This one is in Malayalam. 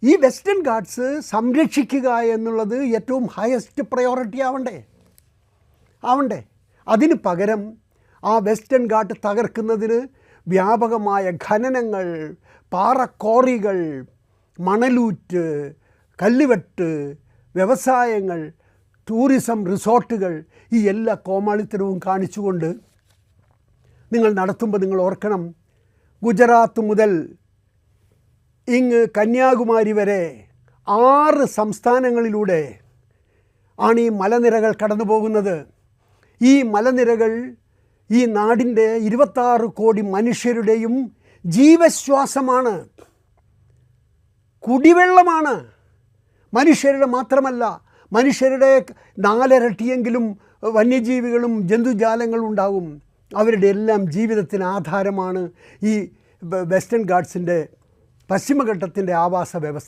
ഈ വെസ്റ്റേൺ ഗാട്ട്സ് സംരക്ഷിക്കുക എന്നുള്ളത് ഏറ്റവും ഹയസ്റ്റ് പ്രയോറിറ്റി ആവണ്ടേ. അതിന് പകരം ആ വെസ്റ്റേൺ ഗാട്ട് തകർക്കുന്നതിന് വ്യാപകമായ ഖനനങ്ങൾ, പാറക്കോറികൾ, മണലൂറ്റ്, കല്ലുവെട്ട്, വ്യവസായങ്ങൾ, ടൂറിസം റിസോർട്ടുകൾ, ഈ എല്ലാ കോമാളിത്തരവും കാണിച്ചുകൊണ്ട് നിങ്ങൾ നടത്തുമ്പോൾ നിങ്ങൾ ഓർക്കണം, ഗുജറാത്ത് മുതൽ ഇങ്ങ് കന്യാകുമാരി വരെ 6 സംസ്ഥാനങ്ങളിലൂടെ ആണ് ഈ മലനിരകൾ കടന്നു പോകുന്നത്. ഈ മലനിരകൾ ഈ നാടിൻ്റെ 26 കോടി മനുഷ്യരുടെയും ജീവശ്വാസമാണ്, കുടിവെള്ളമാണ്. മനുഷ്യരുടെ മാത്രമല്ല, മനുഷ്യരുടെ 4 ഇരട്ടിയെങ്കിലും വന്യജീവികളും ജന്തുജാലങ്ങളും ഉണ്ടാകും. അവരുടെ എല്ലാം ജീവിതത്തിന് ആധാരമാണ് ഈ വെസ്റ്റേൺ ഗാട്ട്സിൻ്റെ പശ്ചിമഘട്ടത്തിൻ്റെ ആവാസ വ്യവസ്ഥ.